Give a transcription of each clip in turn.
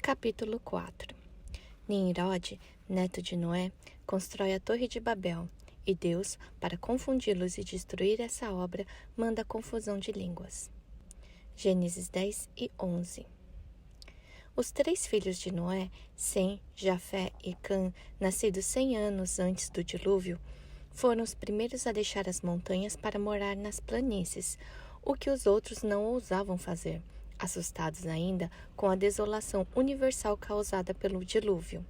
Capítulo 4. Nimrod, neto de Noé, constrói a Torre de Babel, e Deus, para confundi-los e destruir essa obra, manda confusão de línguas. Gênesis 10 e 11. Os 3 filhos de Noé, Sem, Jafé e Cã, nascidos 100 anos antes do dilúvio, foram os primeiros a deixar as montanhas para morar nas planícies, o que os outros não ousavam fazer, assustados ainda com a desolação universal causada pelo dilúvio.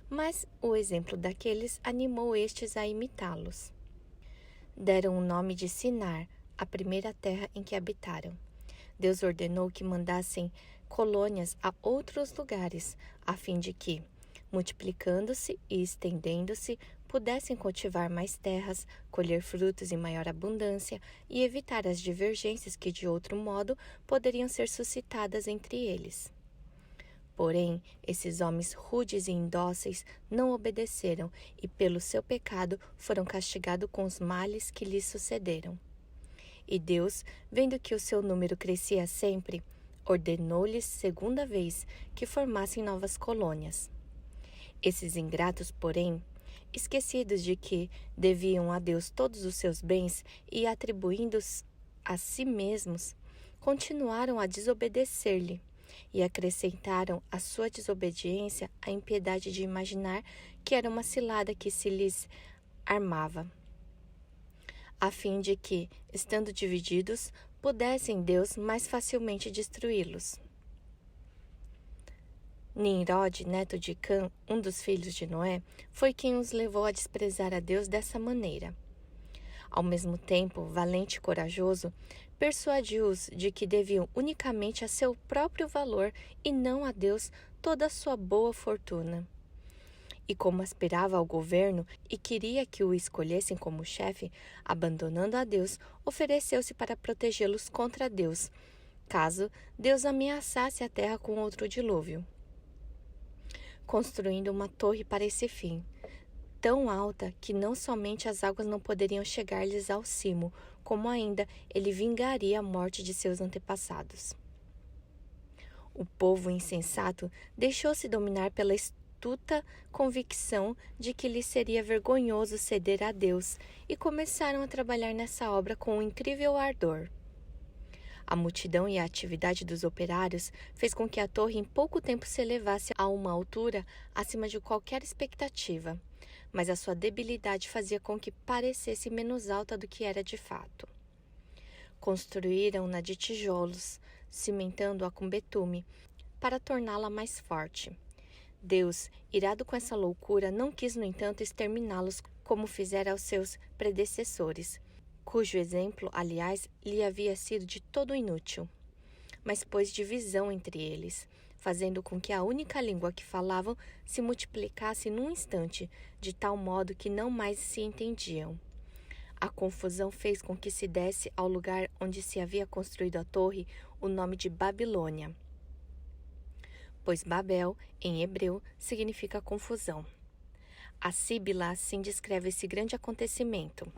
Mas o exemplo daqueles animou estes a imitá-los. Deram o nome de Sinar, a primeira terra em que habitaram. Deus ordenou que mandassem colônias a outros lugares, a fim de que, multiplicando-se e estendendo-se, pudessem cultivar mais terras, colher frutos em maior abundância e evitar as divergências que, de outro modo, poderiam ser suscitadas entre eles. Porém, esses homens rudes e indóceis não obedeceram e, pelo seu pecado, foram castigados com os males que lhes sucederam. E Deus, vendo que o seu número crescia sempre, ordenou-lhes segunda vez que formassem novas colônias. Esses ingratos, porém, esquecidos de que deviam a Deus todos os seus bens e atribuindo-os a si mesmos, continuaram a desobedecer-lhe e acrescentaram à sua desobediência a impiedade de imaginar que era uma cilada que se lhes armava, a fim de que, estando divididos, pudessem Deus mais facilmente destruí-los. Nimrod, neto de Cã, um dos filhos de Noé, foi quem os levou a desprezar a Deus dessa maneira. Ao mesmo tempo, valente e corajoso, persuadiu-os de que deviam unicamente a seu próprio valor e não a Deus toda a sua boa fortuna. E como aspirava ao governo e queria que o escolhessem como chefe, abandonando a Deus, ofereceu-se para protegê-los contra Deus, caso Deus ameaçasse a terra com outro dilúvio, construindo uma torre para esse fim, tão alta que não somente as águas não poderiam chegar-lhes ao cimo, como ainda ele vingaria a morte de seus antepassados. O povo insensato deixou-se dominar pela astuta convicção de que lhe seria vergonhoso ceder a Deus e começaram a trabalhar nessa obra com um incrível ardor. A multidão e a atividade dos operários fez com que a torre em pouco tempo se elevasse a uma altura acima de qualquer expectativa, mas a sua debilidade fazia com que parecesse menos alta do que era de fato. Construíram-na de tijolos, cimentando-a com betume, para torná-la mais forte. Deus, irado com essa loucura, não quis, no entanto, exterminá-los como fizera aos seus predecessores, cujo exemplo, aliás, lhe havia sido de todo inútil, mas pôs divisão entre eles, fazendo com que a única língua que falavam se multiplicasse num instante, de tal modo que não mais se entendiam. A confusão fez com que se desse ao lugar onde se havia construído a torre o nome de Babilônia, pois Babel, em hebreu, significa confusão. A Síbila assim descreve esse grande acontecimento.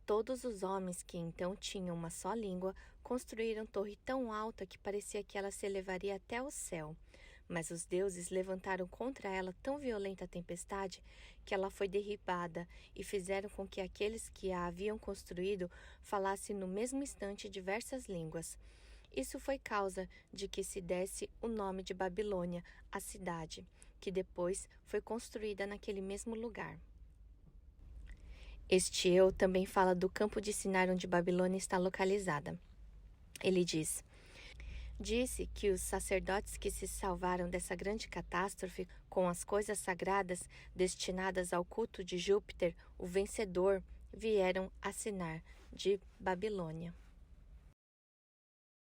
Todos os homens que então tinham uma só língua construíram torre tão alta que parecia que ela se elevaria até o céu, mas os deuses levantaram contra ela tão violenta tempestade que ela foi derribada e fizeram com que aqueles que a haviam construído falassem no mesmo instante diversas línguas. Isso foi causa de que se desse o nome de Babilônia à cidade, que depois foi construída naquele mesmo lugar. Este eu também fala do campo de Sinar onde Babilônia está localizada. Ele diz: disse que os sacerdotes que se salvaram dessa grande catástrofe com as coisas sagradas destinadas ao culto de Júpiter, o vencedor, vieram a Sinar, de Babilônia.